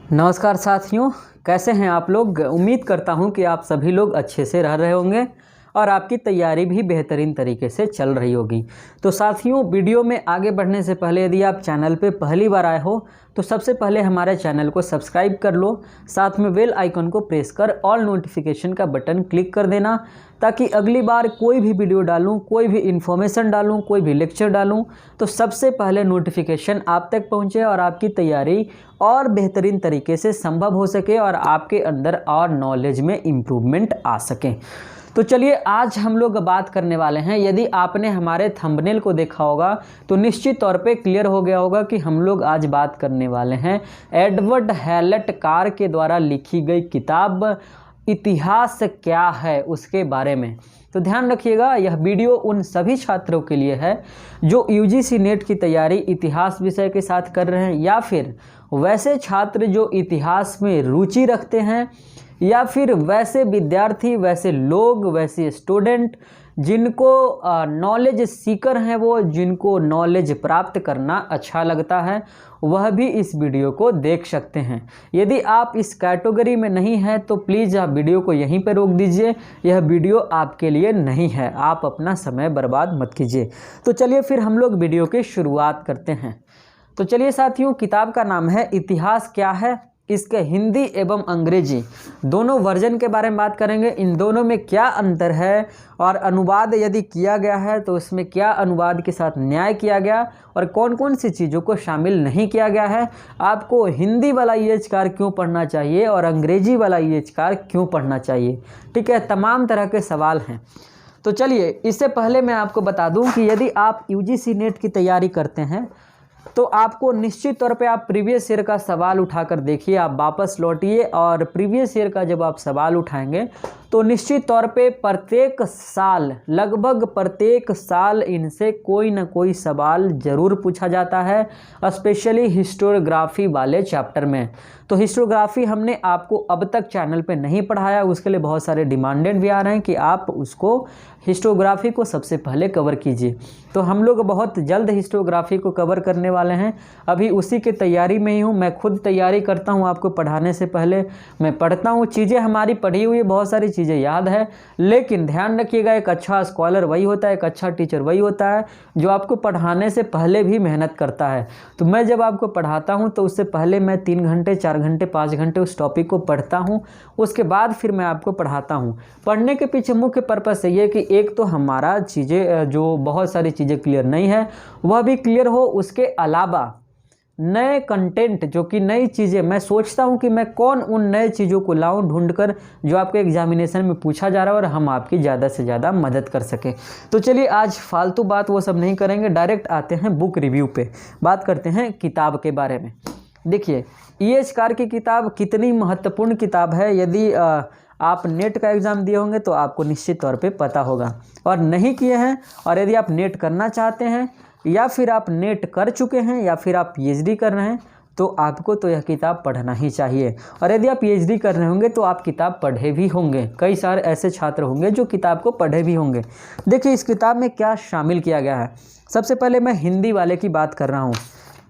नमस्कार साथियों, कैसे हैं आप लोग। उम्मीद करता हूं कि आप सभी लोग अच्छे से रह रहे होंगे और आपकी तैयारी भी बेहतरीन तरीके से चल रही होगी। तो साथियों, वीडियो में आगे बढ़ने से पहले यदि आप चैनल पे पहली बार आए हो तो सबसे पहले हमारे चैनल को सब्सक्राइब कर लो, साथ में बेल आइकन को प्रेस कर ऑल नोटिफिकेशन का बटन क्लिक कर देना, ताकि अगली बार कोई भी वीडियो डालूं, कोई भी इन्फॉर्मेशन डालूं, कोई भी लेक्चर डालूं तो सबसे पहले नोटिफिकेशन आप तक पहुंचे और आपकी तैयारी और बेहतरीन तरीके से संभव हो सके और आपके अंदर और नॉलेज में इम्प्रूवमेंट आ सके। तो चलिए, आज हम लोग बात करने वाले हैं। यदि आपने हमारे थंबनेल को देखा होगा तो निश्चित तौर पे क्लियर हो गया होगा कि हम लोग आज बात करने वाले हैं एडवर्ड हैलेट कार के द्वारा लिखी गई किताब इतिहास क्या है उसके बारे में। तो ध्यान रखिएगा, यह वीडियो उन सभी छात्रों के लिए है जो यूजीसी नेट की तैयारी इतिहास विषय के साथ कर रहे हैं, या फिर वैसे छात्र जो इतिहास में रुचि रखते हैं, या फिर वैसे विद्यार्थी, वैसे लोग, वैसे स्टूडेंट जिनको नॉलेज सीकर हैं, वो जिनको नॉलेज प्राप्त करना अच्छा लगता है, वह भी इस वीडियो को देख सकते हैं। यदि आप इस कैटेगरी में नहीं हैं तो प्लीज़ आप वीडियो को यहीं पर रोक दीजिए, यह वीडियो आपके लिए नहीं है, आप अपना समय बर्बाद मत कीजिए। तो चलिए फिर हम लोग वीडियो की शुरुआत करते हैं। तो चलिए साथियों, किताब का नाम है इतिहास क्या है। इसके हिंदी एवं अंग्रेजी दोनों वर्जन के बारे में बात करेंगे। इन दोनों में क्या अंतर है और अनुवाद यदि किया गया है तो इसमें क्या अनुवाद के साथ न्याय किया गया और कौन कौन सी चीज़ों को शामिल नहीं किया गया है। आपको हिंदी वाला ईएचकार क्यों पढ़ना चाहिए और अंग्रेजी वाला ईएचकार क्यों पढ़ना चाहिए, ठीक है। तमाम तरह के सवाल हैं। तो चलिए, इससे पहले मैं आपको बता दूं कि यदि आप यूजीसी नेट की तैयारी करते हैं तो आपको निश्चित तौर पे आप प्रीवियस ईयर का सवाल उठाकर देखिए। आप वापस लौटिए और प्रीवियस ईयर का जब आप सवाल उठाएंगे तो निश्चित तौर पे प्रत्येक साल, लगभग प्रत्येक साल इनसे कोई ना कोई सवाल ज़रूर पूछा जाता है, स्पेशली हिस्टोग्राफी वाले चैप्टर में। तो हिस्टोग्राफी हमने आपको अब तक चैनल पे नहीं पढ़ाया, उसके लिए बहुत सारे डिमांडेड भी आ रहे हैं कि आप उसको हिस्टोग्राफी को सबसे पहले कवर कीजिए। तो हम लोग बहुत जल्द हिस्टोग्राफी को कवर करने वाले हैं। अभी उसी की तैयारी में ही हूँ, मैं खुद तैयारी करता हूँ। आपको पढ़ाने से पहले मैं पढ़ता हूँ, चीज़ें हमारी पढ़ी हुई बहुत सारी चीज़ें याद है, लेकिन ध्यान रखिएगा, एक अच्छा स्कॉलर वही होता है, एक अच्छा टीचर वही होता है जो आपको पढ़ाने से पहले भी मेहनत करता है। तो मैं जब आपको पढ़ाता हूँ तो उससे पहले मैं 3 घंटे, 4 घंटे, 5 घंटे उस टॉपिक को पढ़ता हूँ, उसके बाद फिर मैं आपको पढ़ाता हूँ। पढ़ने के पीछे मुख्य पर्पस ये है कि एक तो हमारा चीज़ें जो बहुत सारी चीज़ें क्लियर नहीं है वह भी क्लियर हो, उसके अलावा नए कंटेंट जो कि नई चीज़ें मैं सोचता हूं कि मैं कौन उन नए चीज़ों को लाऊं ढूंढकर जो आपके एग्जामिनेशन में पूछा जा रहा है और हम आपकी ज़्यादा से ज़्यादा मदद कर सकें। तो चलिए, आज फालतू बात वो सब नहीं करेंगे, डायरेक्ट आते हैं बुक रिव्यू पे, बात करते हैं किताब के बारे में। देखिए, ईएचकार की किताब कितनी महत्वपूर्ण किताब है, यदि आप नेट का एग्ज़ाम दिए होंगे तो आपको निश्चित तौर पे पता होगा, और नहीं किए हैं और यदि आप नेट करना चाहते हैं या फिर आप नेट कर चुके हैं या फिर आप पीएचडी कर रहे हैं तो आपको तो यह किताब पढ़ना ही चाहिए। और यदि आप पीएचडी कर रहे होंगे तो आप किताब पढ़े भी होंगे, कई सारे ऐसे छात्र होंगे जो किताब को पढ़े भी होंगे। देखिए, इस किताब में क्या शामिल किया गया है। सबसे पहले मैं हिंदी वाले की बात कर रहा हूँ,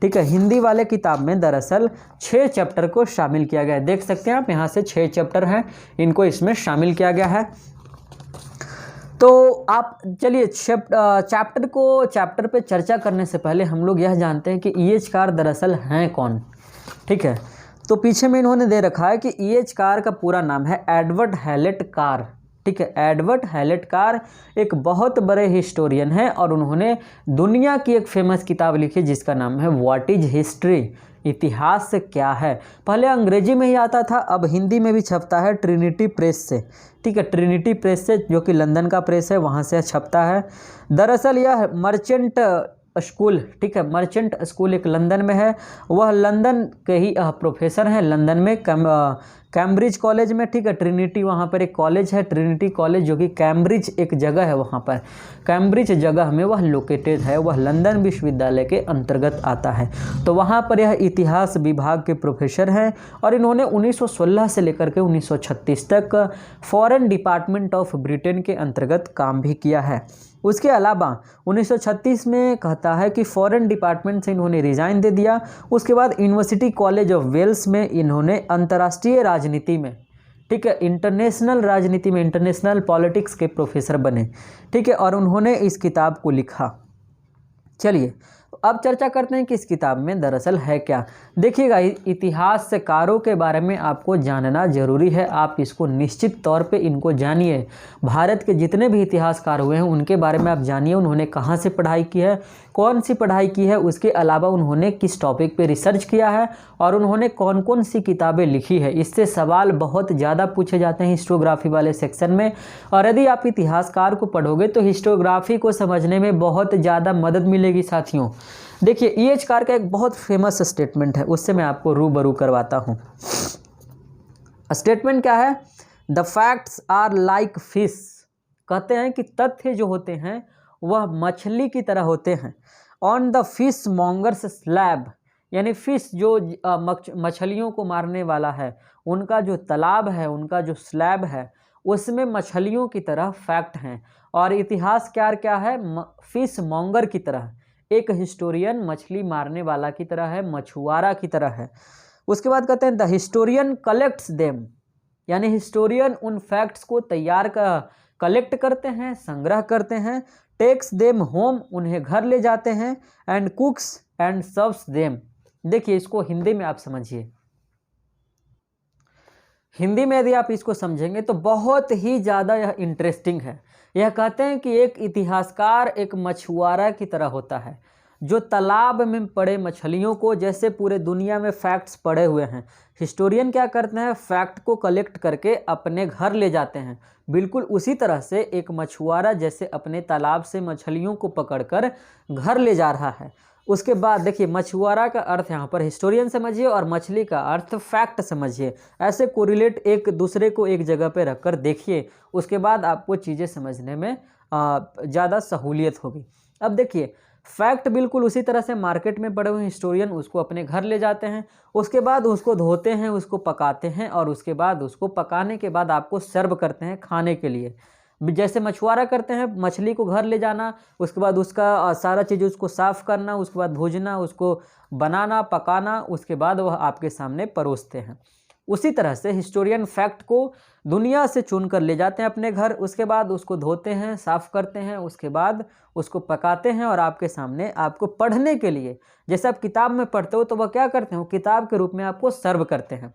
ठीक है। हिंदी वाले किताब में दरअसल 6 चैप्टर को शामिल किया गया है। देख सकते हैं आप, यहाँ से 6 चैप्टर हैं, इनको इसमें शामिल किया गया है। तो आप चलिए, चैप्टर पे चर्चा करने से पहले हम लोग यह जानते हैं कि ईएचकार दरअसल हैं कौन, ठीक है। तो पीछे में इन्होंने दे रखा है कि ईएचकार का पूरा नाम है एडवर्ड हैलेट कार, ठीक है। एडवर्ड हैलेट कार एक बहुत बड़े हिस्टोरियन हैं और उन्होंने दुनिया की एक फेमस किताब लिखी जिसका नाम है व्हाट इज हिस्ट्री, इतिहास क्या है। पहले अंग्रेजी में ही आता था, अब हिंदी में भी छपता है ट्रिनिटी प्रेस से, ठीक है। ट्रिनिटी प्रेस से, जो कि लंदन का प्रेस है, वहाँ से छपता है। दरअसल यह मर्चेंट स्कूल, ठीक है, मर्चेंट स्कूल एक लंदन में है, वह लंदन के ही प्रोफेसर हैं, लंदन में कैम्ब्रिज कॉलेज में, ठीक है। ट्रिनिटी वहाँ पर एक कॉलेज है, ट्रिनिटी कॉलेज, जो कि कैम्ब्रिज एक जगह है, वहाँ पर कैम्ब्रिज जगह में वह लोकेटेड है, वह लंदन विश्वविद्यालय के अंतर्गत आता है। तो वहाँ पर यह इतिहास विभाग के प्रोफेसर हैं और इन्होंने 1916 से लेकर के 1936 तक फॉरेन डिपार्टमेंट ऑफ ब्रिटेन के अंतर्गत काम भी किया है। उसके अलावा 1936 में कहता है कि फॉरेन डिपार्टमेंट से इन्होंने रिज़ाइन दे दिया। उसके बाद यूनिवर्सिटी कॉलेज ऑफ वेल्स में इन्होंने अंतर्राष्ट्रीय राजनीति में, ठीक है, इंटरनेशनल राजनीति में, इंटरनेशनल पॉलिटिक्स के प्रोफेसर बने, ठीक है, और उन्होंने इस किताब को लिखा। चलिए अब चर्चा करते हैं कि इस किताब में दरअसल है क्या। देखिएगा, इतिहासकारों के बारे में आपको जानना जरूरी है, आप इसको निश्चित तौर पे इनको जानिए। भारत के जितने भी इतिहासकार हुए हैं उनके बारे में आप जानिए, उन्होंने कहाँ से पढ़ाई की है, कौन सी पढ़ाई की है, उसके अलावा उन्होंने किस टॉपिक पे रिसर्च किया है और उन्होंने कौन कौन सी किताबें लिखी है। इससे सवाल बहुत ज़्यादा पूछे जाते हैं हिस्टोग्राफी वाले सेक्शन में, और यदि आप इतिहासकार को पढ़ोगे तो हिस्टोग्राफी को समझने में बहुत ज़्यादा मदद मिलेगी साथियों। देखिए E.H. कार का एक बहुत फेमस स्टेटमेंट है, उससे मैं आपको रूबरू करवाता हूँ। स्टेटमेंट क्या है? The facts are like fish. कहते हैं कि तथ्य जो होते हैं वह मछली की तरह होते हैं। On the fish mongers slab, यानी फिश जो मछलियों को मारने वाला है, उनका जो तालाब है, उनका जो स्लैब है, उसमें मछलियों की तरह फैक्ट हैं। और इतिहासकार क्या है? फिश मॉन्गर की तरह, एक हिस्टोरियन मछली मारने वाला की तरह है, मछुआरा की तरह है। उसके बाद कहते हैं द हिस्टोरियन कलेक्ट्स देम, यानी हिस्टोरियन उन फैक्ट्स को कलेक्ट करते हैं, संग्रह करते हैं। टेक्स देम होम, उन्हें घर ले जाते हैं। And कुक्स and serves them. देखिए इसको हिंदी में आप समझिए, हिंदी में यदि आप इसको समझेंगे तो बहुत ही ज़्यादा यह इंटरेस्टिंग है। यह कहते हैं कि एक इतिहासकार एक मछुआरा की तरह होता है, जो तालाब में पड़े मछलियों को, जैसे पूरे दुनिया में फैक्ट्स पड़े हुए हैं, हिस्टोरियन क्या करते हैं? फैक्ट को कलेक्ट करके अपने घर ले जाते हैं। बिल्कुल उसी तरह से एक मछुआरा जैसे अपने तालाब से मछलियों को पकड़कर घर ले जा रहा है। उसके बाद देखिए, मछुआरा का अर्थ यहाँ पर हिस्टोरियन समझिए और मछली का अर्थ फैक्ट समझिए। ऐसे कोरिलेट एक दूसरे को एक जगह पे रखकर देखिए, उसके बाद आपको चीज़ें समझने में ज़्यादा सहूलियत होगी। अब देखिए, फैक्ट बिल्कुल उसी तरह से मार्केट में पड़े हुए हिस्टोरियन उसको अपने घर ले जाते हैं, उसके बाद उसको धोते हैं, उसको पकाते हैं, और उसके बाद उसको पकाने के बाद आपको सर्व करते हैं खाने के लिए। जैसे मछुआरा करते हैं, मछली को घर ले जाना, उसके बाद उसका सारा चीज़ उसको साफ़ करना, उसके बाद भूजना, उसको बनाना, पकाना, उसके बाद वह आपके सामने परोसते हैं। उसी तरह से हिस्टोरियन फैक्ट को दुनिया से चुन कर ले जाते हैं अपने घर, उसके बाद उसको धोते हैं, साफ़ करते हैं, उसके बाद उसको पकाते हैं और आपके सामने आपको पढ़ने के लिए, जैसे आप किताब में पढ़ते हो तो वह क्या करते हो? किताब के रूप में आपको सर्व करते हैं।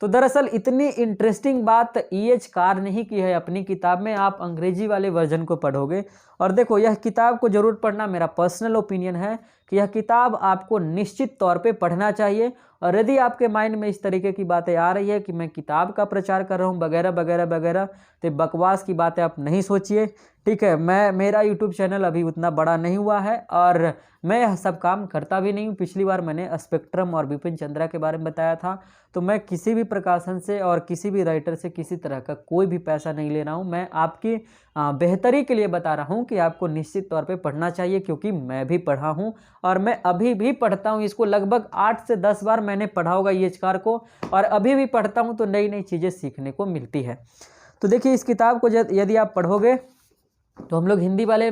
तो दरअसल इतनी इंटरेस्टिंग बात E.H. कार ने ही की है अपनी किताब में। आप अंग्रेजी वाले वर्जन को पढ़ोगे, और देखो यह किताब को ज़रूर पढ़ना, मेरा पर्सनल ओपिनियन है कि यह किताब आपको निश्चित तौर पे पढ़ना चाहिए। और यदि आपके माइंड में इस तरीके की बातें आ रही है कि मैं किताब का प्रचार कर रहा हूँ वगैरह वगैरह वगैरह, तो बकवास की बातें आप नहीं सोचिए, ठीक है। मेरा यूट्यूब चैनल अभी उतना बड़ा नहीं हुआ है और मैं यह सब काम करता भी नहीं हूँ। पिछली बार मैंने स्पेक्ट्रम और बिपिन चंद्रा के बारे में बताया था। तो मैं किसी भी प्रकाशन से और किसी भी राइटर से किसी तरह का कोई भी पैसा नहीं ले रहा हूँ। मैं आपकी बेहतरी के लिए बता रहा हूँ कि आपको निश्चित तौर पे पढ़ना चाहिए, क्योंकि मैं भी पढ़ा हूँ और मैं अभी भी पढ़ता हूँ। इसको लगभग 8 से 10 बार मैंने पढ़ा होगा E.H. कार को, और अभी भी पढ़ता हूँ तो नई नई चीज़ें सीखने को मिलती है। तो देखिए, इस किताब को यदि आप पढ़ोगे तो हम लोग हिंदी वाले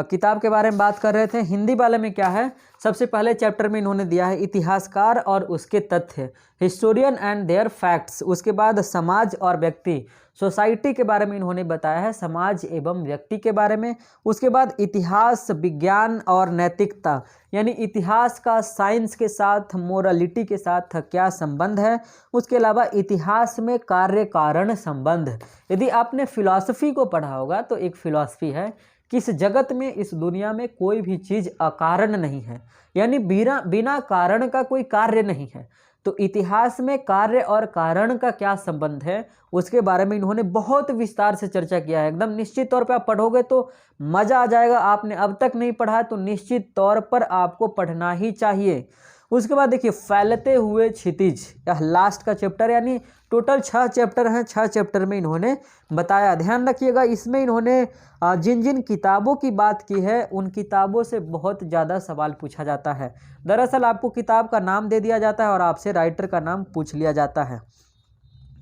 किताब के बारे में बात कर रहे थे। हिंदी वाले में क्या है? सबसे पहले चैप्टर में इन्होंने दिया है इतिहासकार और उसके तथ्य, हिस्टोरियन एंड देयर फैक्ट्स। उसके बाद समाज और व्यक्ति, सोसाइटी के बारे में इन्होंने बताया है, समाज एवं व्यक्ति के बारे में। उसके बाद इतिहास, विज्ञान और नैतिकता, यानी इतिहास का साइंस के साथ, मोरालिटी के साथ क्या संबंध है। उसके अलावा इतिहास में कार्य कारण संबंध। यदि आपने फिलॉसफी को पढ़ा होगा तो एक फिलॉसफी है कि इस जगत में, इस दुनिया में कोई भी चीज़ अकारण नहीं है, यानी बिना कारण का कोई कार्य नहीं है। तो इतिहास में कार्य और कारण का क्या संबंध है, उसके बारे में इन्होंने बहुत विस्तार से चर्चा किया है। एकदम निश्चित तौर पे आप पढ़ोगे तो मज़ा आ जाएगा। आपने अब तक नहीं पढ़ा है तो निश्चित तौर पर आपको पढ़ना ही चाहिए। उसके बाद देखिए, फैलते हुए क्षितिज, यह लास्ट का चैप्टर, यानी टोटल 6 चैप्टर हैं। 6 चैप्टर में इन्होंने बताया। ध्यान रखिएगा, इसमें इन्होंने जिन जिन किताबों की बात की है उन किताबों से बहुत ज़्यादा सवाल पूछा जाता है। दरअसल आपको किताब का नाम दे दिया जाता है और आपसे राइटर का नाम पूछ लिया जाता है।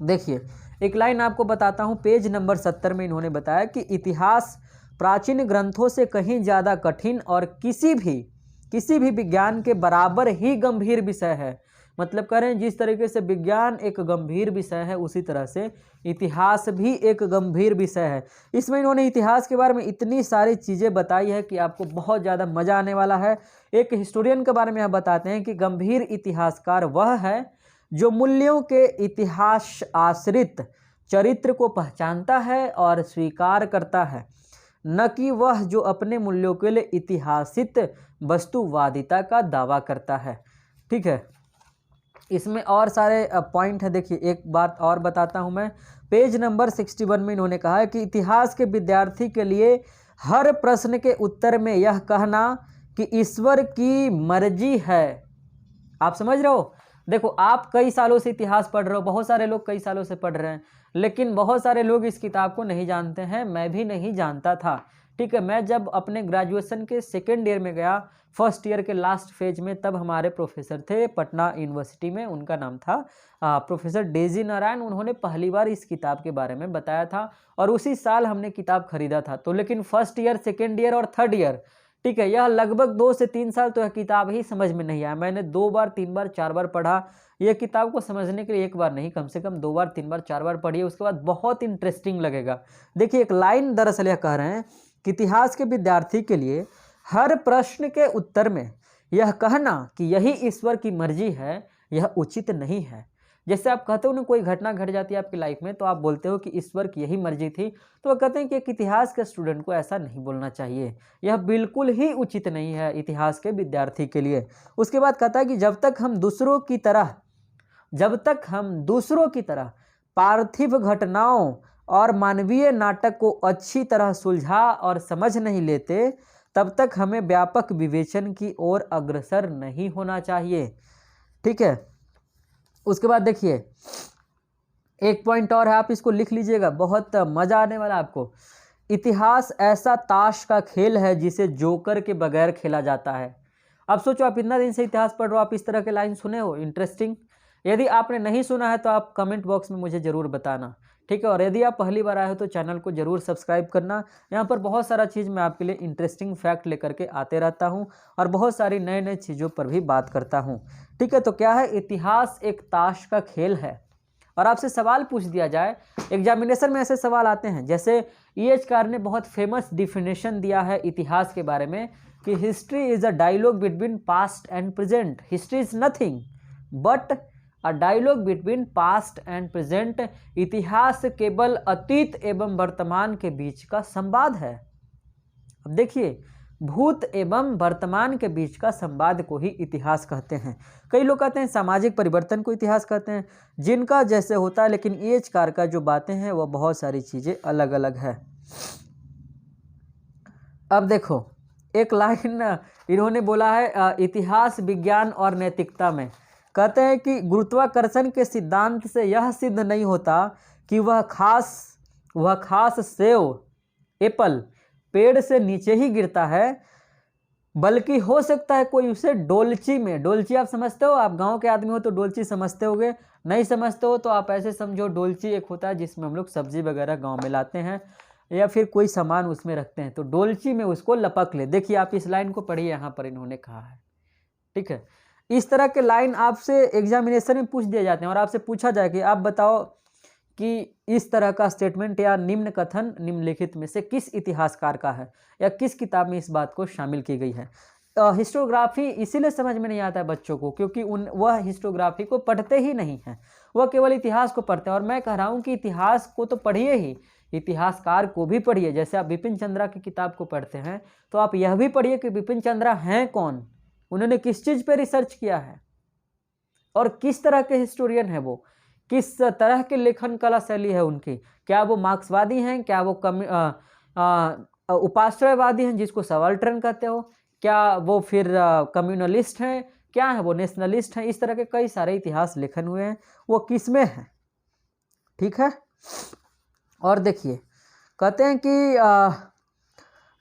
देखिए, एक लाइन आपको बताता हूँ, पेज नंबर 70 में इन्होंने बताया कि इतिहास प्राचीन ग्रंथों से कहीं ज़्यादा कठिन और किसी भी विज्ञान के बराबर ही गंभीर विषय है। मतलब कह रहे हैं जिस तरीके से विज्ञान एक गंभीर विषय है, उसी तरह से इतिहास भी एक गंभीर विषय है। इसमें इन्होंने इतिहास के बारे में इतनी सारी चीज़ें बताई है कि आपको बहुत ज़्यादा मज़ा आने वाला है। एक हिस्टोरियन के बारे में यह बताते हैं कि गंभीर इतिहासकार वह है जो मूल्यों के इतिहास आश्रित चरित्र को पहचानता है और स्वीकार करता है, न कि वह जो अपने मूल्यों के लिए इतिहासित वस्तुवादिता का दावा करता है। ठीक है, इसमें और सारे पॉइंट है। देखिए एक बात और बताता हूं मैं, पेज नंबर 61 में इन्होंने कहा है कि इतिहास के विद्यार्थी के लिए हर प्रश्न के उत्तर में यह कहना कि ईश्वर की मर्जी है। आप समझ रहे हो? देखो आप कई सालों से इतिहास पढ़ रहे हो, बहुत सारे लोग कई सालों से पढ़ रहे हैं, लेकिन बहुत सारे लोग इस किताब को नहीं जानते हैं। मैं भी नहीं जानता था। ठीक है, मैं जब अपने ग्रेजुएशन के सेकेंड ईयर में गया, फर्स्ट ईयर के लास्ट फेज में, तब हमारे प्रोफेसर थे पटना यूनिवर्सिटी में, उनका नाम था प्रोफेसर डेजी नारायण। उन्होंने पहली बार इस किताब के बारे में बताया था और उसी साल हमने किताब खरीदा था। तो लेकिन फर्स्ट ईयर, सेकेंड ईयर और थर्ड ईयर, ठीक है, यह लगभग 2 से 3 साल तो यह किताब ही समझ में नहीं आया। मैंने 2 बार 3 बार 4 बार पढ़ा। यह किताब को समझने के लिए एक बार नहीं, कम से कम 2 बार 3 बार 4 बार पढ़िए, उसके बाद बहुत इंटरेस्टिंग लगेगा। देखिए एक लाइन दरअसल यह कह रहे हैं कि इतिहास के विद्यार्थी के लिए हर प्रश्न के उत्तर में यह कहना कि यही ईश्वर की मर्जी है, यह उचित नहीं है। जैसे आप कहते हो ना, कोई घटना घट जाती है आपकी लाइफ में, तो आप बोलते हो कि ईश्वर की यही मर्जी थी, तो वो कहते हैं कि एक इतिहास के स्टूडेंट को ऐसा नहीं बोलना चाहिए, यह बिल्कुल ही उचित नहीं है इतिहास के विद्यार्थी के लिए। उसके बाद कहता है कि जब तक हम दूसरों की तरह पार्थिव घटनाओं और मानवीय नाटक को अच्छी तरह सुलझा और समझ नहीं लेते, तब तक हमें व्यापक विवेचन की ओर अग्रसर नहीं होना चाहिए। ठीक है, उसके बाद देखिए एक पॉइंट और है, आप इसको लिख लीजिएगा, बहुत मजा आने वाला आपको। इतिहास ऐसा ताश का खेल है जिसे जोकर के बगैर खेला जाता है। अब सोचो, आप इतना दिन से इतिहास पढ़ रहे हो, आप इस तरह के लाइन सुने हो? इंटरेस्टिंग। यदि आपने नहीं सुना है तो आप कमेंट बॉक्स में मुझे ज़रूर बताना। ठीक है, और यदि आप पहली बार आए हो तो चैनल को जरूर सब्सक्राइब करना। यहाँ पर बहुत सारा चीज़ मैं आपके लिए इंटरेस्टिंग फैक्ट लेकर के आते रहता हूँ और बहुत सारी नए नए चीज़ों पर भी बात करता हूँ। ठीक है, तो क्या है, इतिहास एक ताश का खेल है। और आपसे सवाल पूछ दिया जाए, एग्जामिनेशन में ऐसे सवाल आते हैं, जैसे E.H. कार ने बहुत फेमस डिफिनेशन दिया है इतिहास के बारे में कि history is a dialogue between past and present. History is nothing but a dialogue between past and present. इतिहास केवल अतीत एवं वर्तमान के बीच का संवाद है। अब देखिए, भूत एवं वर्तमान के बीच का संवाद को ही इतिहास कहते हैं। कई लोग कहते हैं सामाजिक परिवर्तन को इतिहास कहते हैं, जिनका जैसे होता है, लेकिन E.H. कार का जो बातें हैं वह बहुत सारी चीज़ें अलग अलग है। अब देखो एक लाइन इन्होंने बोला है इतिहास विज्ञान और नैतिकता में। कहते हैं कि गुरुत्वाकर्षण के सिद्धांत से यह सिद्ध नहीं होता कि वह खास सेव, एप्पल पेड़ से नीचे ही गिरता है, बल्कि हो सकता है कोई उसे डोलची में, डोलची आप समझते हो, आप गांव के आदमी हो तो डोलची समझते होगे, नहीं समझते हो तो आप ऐसे समझो, डोलची एक होता है जिसमें हम लोग सब्जी वगैरह गांव में लाते हैं या फिर कोई सामान उसमें रखते हैं, तो डोलची में उसको लपक ले। देखिए आप इस लाइन को पढ़िए, यहाँ पर इन्होंने कहा है। ठीक है, इस तरह के लाइन आपसे एग्जामिनेशन में पूछ दिए जाते हैं और आपसे पूछा जाए कि आप बताओ कि इस तरह का स्टेटमेंट या निम्न कथन निम्नलिखित में से किस इतिहासकार का है या किस किताब में इस बात को शामिल की गई है। हिस्टोग्राफी इसीलिए समझ में नहीं आता है बच्चों को, क्योंकि वह हिस्टोग्राफी को पढ़ते ही नहीं हैं, वह केवल इतिहास को पढ़ते हैं। और मैं कह रहा हूँ कि इतिहास को तो पढ़िए ही, इतिहासकार को भी पढ़िए। जैसे आप बिपिन चंद्रा की किताब को पढ़ते हैं तो आप यह भी पढ़िए कि बिपिन चंद्रा हैं कौन, उन्होंने किस चीज़ पर रिसर्च किया है और किस तरह के हिस्टोरियन है, वो किस तरह के लेखन कला शैली है उनकी। क्या वो मार्क्सवादी हैं, क्या वो उपाश्रयवादी हैं जिसको सबाल्टर्न कहते हो, क्या वो फिर कम्युनलिस्ट हैं, क्या है वो नेशनलिस्ट हैं। इस तरह के कई सारे इतिहास लेखन हुए हैं, वो किस में है। ठीक है, और देखिए कहते हैं कि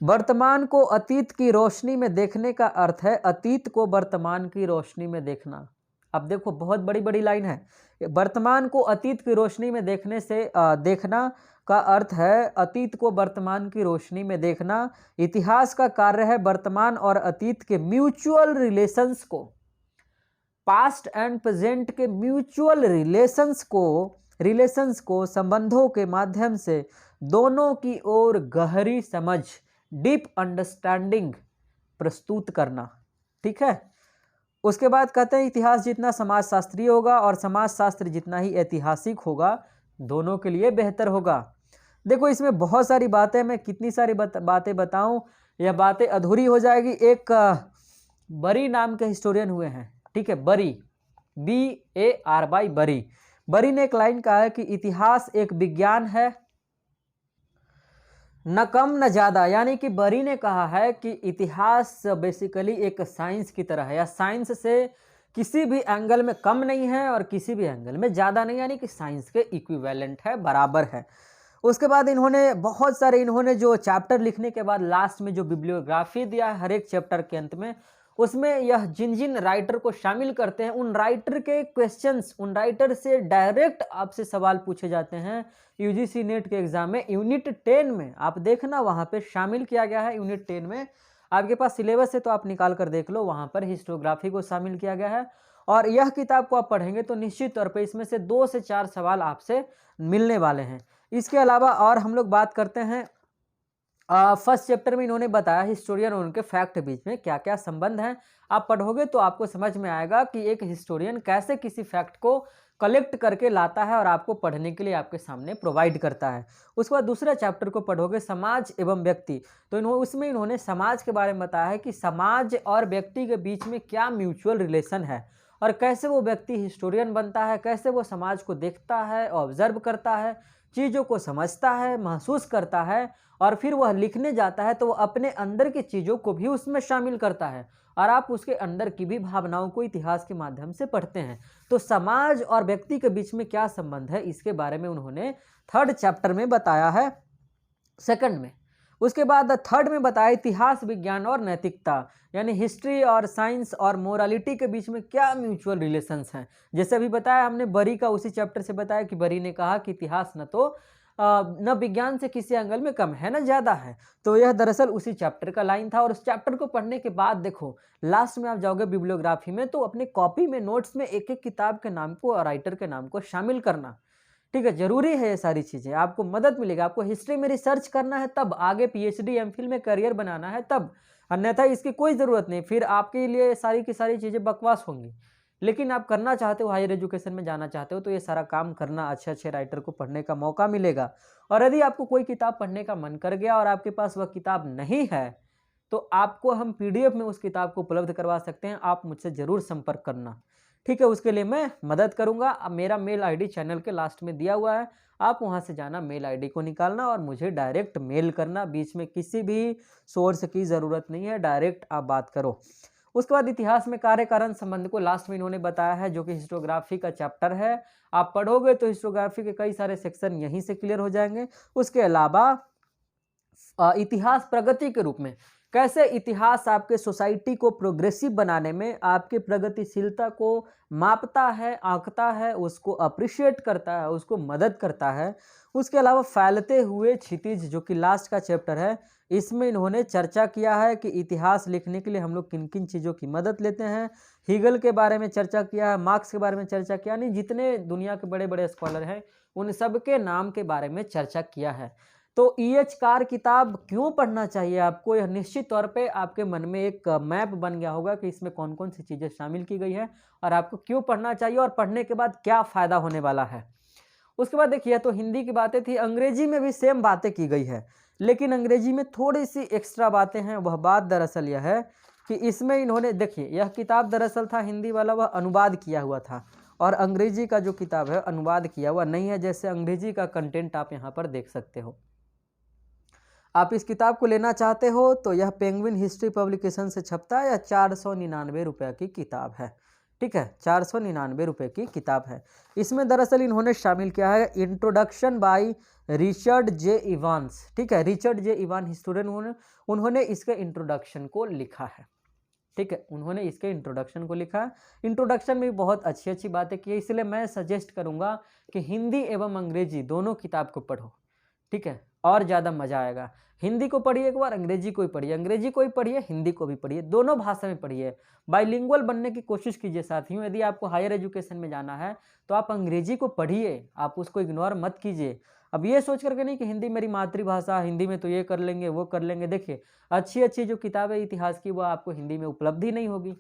वर्तमान को अतीत की रोशनी में देखने का अर्थ है अतीत को वर्तमान की रोशनी में देखना। अब देखो बहुत बड़ी बड़ी लाइन है। वर्तमान को अतीत की रोशनी में देखने से देखना का अर्थ है अतीत को वर्तमान की रोशनी में देखना। इतिहास का कार्य है वर्तमान और अतीत के म्यूचुअल रिलेशंस को, पास्ट एंड प्रेजेंट के म्यूचुअल रिलेशंस को संबंधों के माध्यम से दोनों की ओर गहरी समझ, डीप अंडरस्टैंडिंग प्रस्तुत करना। ठीक है। उसके बाद कहते हैं इतिहास जितना समाजशास्त्रीय होगा और समाजशास्त्र जितना ही ऐतिहासिक होगा, दोनों के लिए बेहतर होगा। देखो इसमें बहुत सारी बातें, मैं कितनी सारी बातें बताऊं, यह बातें अधूरी हो जाएगी। एक बरी नाम के हिस्टोरियन हुए हैं, ठीक है, बरी, BARY, बरी ने एक लाइन कहा है कि इतिहास एक विज्ञान है, न कम न ज़्यादा। यानी कि बरी ने कहा है कि इतिहास बेसिकली एक साइंस की तरह है, या साइंस से किसी भी एंगल में कम नहीं है और किसी भी एंगल में ज़्यादा नहीं, यानी कि साइंस के इक्विवेलेंट है, बराबर है। उसके बाद इन्होंने बहुत सारे जो चैप्टर लिखने के बाद लास्ट में जो बिब्लियोग्राफी दिया है हर एक चैप्टर के अंत में, उसमें यह जिन जिन राइटर को शामिल करते हैं उन राइटर के क्वेश्चंस, उन राइटर से डायरेक्ट आपसे सवाल पूछे जाते हैं UGC नेट के एग्जाम में। यूनिट 10 में आप देखना वहाँ पे शामिल किया गया है। यूनिट 10 में आपके पास सिलेबस है तो आप निकाल कर देख लो, वहाँ पर हिस्टोग्राफी को शामिल किया गया है। और यह किताब को आप पढ़ेंगे तो निश्चित तौर पर इसमें से 2 से 4 सवाल आपसे मिलने वाले हैं। इसके अलावा और हम लोग बात करते हैं फर्स्ट चैप्टर में इन्होंने बताया हिस्टोरियन और उनके फैक्ट के बीच में क्या क्या संबंध हैं। आप पढ़ोगे तो आपको समझ में आएगा कि एक हिस्टोरियन कैसे किसी फैक्ट को कलेक्ट करके लाता है और आपको पढ़ने के लिए आपके सामने प्रोवाइड करता है। उसके बाद दूसरा चैप्टर को पढ़ोगे समाज एवं व्यक्ति, तो उसमें इन्होंने समाज के बारे में बताया है कि समाज और व्यक्ति के बीच में क्या म्यूचुअल रिलेशन है और कैसे वो व्यक्ति हिस्टोरियन बनता है, कैसे वो समाज को देखता है, ऑब्जर्व करता है, चीज़ों को समझता है, महसूस करता है और फिर वह लिखने जाता है तो वह अपने अंदर की चीज़ों को भी उसमें शामिल करता है और आप उसके अंदर की भी भावनाओं को इतिहास के माध्यम से पढ़ते हैं। तो समाज और व्यक्ति के बीच में क्या संबंध है इसके बारे में उन्होंने थर्ड चैप्टर में बताया है, सेकंड में। उसके बाद थर्ड में बताया इतिहास, विज्ञान और नैतिकता, यानी हिस्ट्री और साइंस और मोरालिटी के बीच में क्या म्यूचुअल रिलेशंस हैं। जैसे अभी बताया हमने बरी का, उसी चैप्टर से बताया कि बरी ने कहा कि इतिहास न विज्ञान से किसी एंगल में कम है न ज़्यादा है। तो यह दरअसल उसी चैप्टर का लाइन था। और उस चैप्टर को पढ़ने के बाद देखो लास्ट में आप जाओगे बिब्लियोग्राफी में तो अपने कॉपी में नोट्स में एक एक किताब के नाम को और राइटर के नाम को शामिल करना। ठीक है, जरूरी है ये सारी चीज़ें, आपको मदद मिलेगा। आपको हिस्ट्री में रिसर्च करना है तब, आगे PhD MPhil में करियर बनाना है तब, अन्यथा इसकी कोई ज़रूरत नहीं। फिर आपके लिए सारी की सारी चीज़ें बकवास होंगी। लेकिन आप करना चाहते हो, हायर एजुकेशन में जाना चाहते हो तो ये सारा काम करना, अच्छे अच्छे राइटर को पढ़ने का मौका मिलेगा। और यदि आपको कोई किताब पढ़ने का मन कर गया और आपके पास वह किताब नहीं है तो आपको हम PDF में उस किताब को उपलब्ध करवा सकते हैं। आप मुझसे ज़रूर संपर्क करना, ठीक है, उसके लिए मैं मदद करूंगा। अब मेरा मेल ID चैनल के लास्ट में दिया हुआ है, आप वहां से जाना, मेल ID को निकालना और मुझे डायरेक्ट मेल करना। बीच में किसी भी सोर्स की ज़रूरत नहीं है, डायरेक्ट आप बात करो। उसके बाद इतिहास में कार्य कारण संबंध को लास्ट में इन्होंने बताया है, जो कि हिस्टोग्राफी का चैप्टर है। आप पढ़ोगे तो हिस्टोग्राफी के कई सारे सेक्शन यहीं से क्लियर हो जाएंगे। उसके अलावा इतिहास प्रगति के रूप में, कैसे इतिहास आपके सोसाइटी को प्रोग्रेसिव बनाने में आपके प्रगतिशीलता को मापता है, आंकता है, उसको अप्रिशिएट करता है, उसको मदद करता है। उसके अलावा फैलते हुए क्षितिज, जो कि लास्ट का चैप्टर है, इसमें इन्होंने चर्चा किया है कि इतिहास लिखने के लिए हम लोग किन किन चीज़ों की मदद लेते हैं। हीगल के बारे में चर्चा किया है, मार्क्स के बारे में चर्चा किया, नहीं जितने दुनिया के बड़े बड़े स्कॉलर हैं उन सब के नाम के बारे में चर्चा किया है। तो EH कार किताब क्यों पढ़ना चाहिए आपको, यह निश्चित तौर पे आपके मन में एक मैप बन गया होगा कि इसमें कौन कौन सी चीज़ें शामिल की गई है और आपको क्यों पढ़ना चाहिए और पढ़ने के बाद क्या फ़ायदा होने वाला है। उसके बाद देखिए, तो हिंदी की बातें थी, अंग्रेजी में भी सेम बातें की गई है, लेकिन अंग्रेजी में थोड़ी सी एक्स्ट्रा बातें हैं। वह बात दरअसल यह है कि इसमें इन्होंने, देखिए यह किताब दरअसल था हिंदी वाला, वह अनुवाद किया हुआ था और अंग्रेजी का जो किताब है अनुवाद किया हुआ नहीं है। जैसे अंग्रेजी का कंटेंट आप यहाँ पर देख सकते हो। आप इस किताब को लेना चाहते हो तो यह पेंगुइन हिस्ट्री पब्लिकेशन से छपता है, यह 499 रुपये की किताब है। ठीक है, 499 रुपये की किताब है। इसमें दरअसल इन्होंने शामिल किया है introduction by Richard J Evans. ठीक है, रिचर्ड जे इवान हिस्टोरियन, उन्होंने इसके इंट्रोडक्शन को लिखा है। ठीक है, उन्होंने इसके इंट्रोडक्शन को लिखा। इंट्रोडक्शन में भी बहुत अच्छी अच्छी बातें की है, इसलिए मैं सजेस्ट करूंगा कि हिंदी एवं अंग्रेजी दोनों किताब को पढ़ो, ठीक है, और ज़्यादा मज़ा आएगा। हिंदी को पढ़िए एक बार, अंग्रेजी को ही पढ़िए, अंग्रेजी को ही पढ़िए, हिंदी को भी पढ़िए, दोनों भाषा में पढ़िए। बाइलिंगुअल बनने की कोशिश कीजिए साथियों। यदि आपको हायर एजुकेशन में जाना है तो आप अंग्रेजी को पढ़िए, आप उसको इग्नोर मत कीजिए। अब ये सोच करके नहीं कि हिंदी मेरी मातृभाषा, हिंदी में तो ये कर लेंगे वो कर लेंगे। देखिए, अच्छी अच्छी जो किताबें इतिहास की वो आपको हिंदी में उपलब्ध ही नहीं होगी।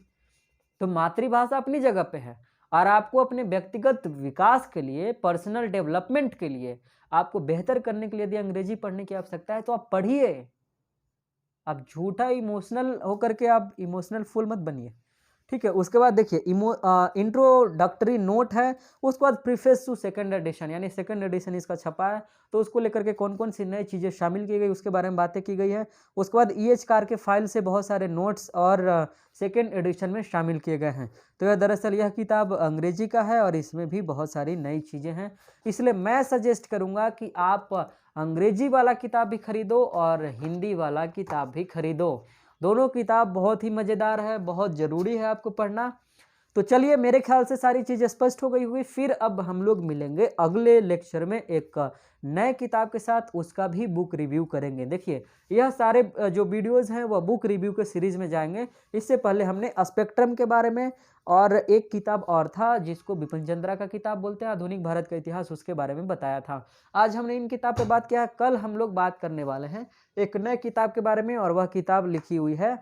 तो मातृभाषा अपनी जगह पे है, और आपको अपने व्यक्तिगत विकास के लिए, पर्सनल डेवलपमेंट के लिए, आपको बेहतर करने के लिए यदि अंग्रेजी पढ़ने की आवश्यकता है तो आप पढ़िए। आप झूठा इमोशनल होकर के आप इमोशनल फूल मत बनिए, ठीक है। उसके बाद देखिए इंट्रोडक्टरी नोट है, उसके बाद प्रीफेस टू सेकंड एडिशन, यानी सेकंड एडिशन इसका छपा है, तो उसको लेकर के कौन कौन सी नई चीज़ें शामिल की गई उसके बारे में बातें की गई है। उसके बाद EH कार के फाइल से बहुत सारे नोट्स और सेकंड एडिशन में शामिल किए गए हैं। तो यह दरअसल यह किताब अंग्रेजी का है और इसमें भी बहुत सारी नई चीज़ें हैं, इसलिए मैं सजेस्ट करूँगा कि आप अंग्रेजी वाला किताब भी खरीदो और हिंदी वाला किताब भी खरीदो। दोनों किताब बहुत ही मज़ेदार है, बहुत ज़रूरी है आपको पढ़ना। तो चलिए, मेरे ख्याल से सारी चीज़ें स्पष्ट हो गई हुई। फिर अब हम लोग मिलेंगे अगले लेक्चर में एक नए किताब के साथ, उसका भी बुक रिव्यू करेंगे। देखिए, यह सारे जो वीडियोज़ हैं वह बुक रिव्यू के सीरीज़ में जाएंगे। इससे पहले हमने स्पेक्ट्रम के बारे में और एक किताब और था जिसको बिपिन चंद्रा का किताब बोलते हैं, आधुनिक भारत का इतिहास, उसके बारे में बताया था। आज हमने इन किताब पर बात किया है। कल हम लोग बात करने वाले हैं एक नए किताब के बारे में, और वह किताब लिखी हुई है,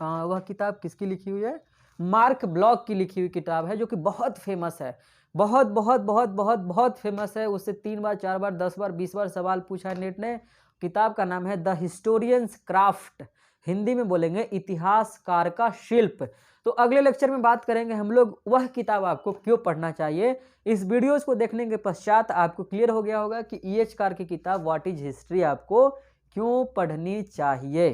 वह किताब किसकी लिखी हुई है? मार्क ब्लॉक की लिखी हुई किताब है, जो कि बहुत फेमस है, बहुत बहुत बहुत बहुत बहुत फेमस है। उससे 3 बार 4 बार 10 बार 20 बार सवाल पूछा है नेट ने। किताब का नाम है द हिस्टोरियंस क्राफ्ट, हिंदी में बोलेंगे इतिहासकार का शिल्प। तो अगले लेक्चर में बात करेंगे हम लोग वह किताब आपको क्यों पढ़ना चाहिए। इस वीडियोस को देखने के पश्चात आपको क्लियर हो गया होगा कि EH कार की किताब व्हाट इज हिस्ट्री आपको क्यों पढ़नी चाहिए।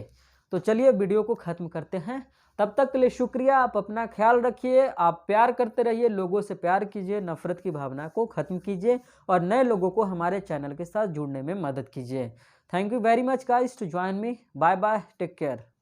तो चलिए वीडियो को ख़त्म करते हैं, तब तक के लिए शुक्रिया। आप अपना ख्याल रखिए, आप प्यार करते रहिए, लोगों से प्यार कीजिए, नफरत की भावना को ख़त्म कीजिए और नए लोगों को हमारे चैनल के साथ जुड़ने में मदद कीजिए। Thank you very much guys to join me. Bye bye, take care.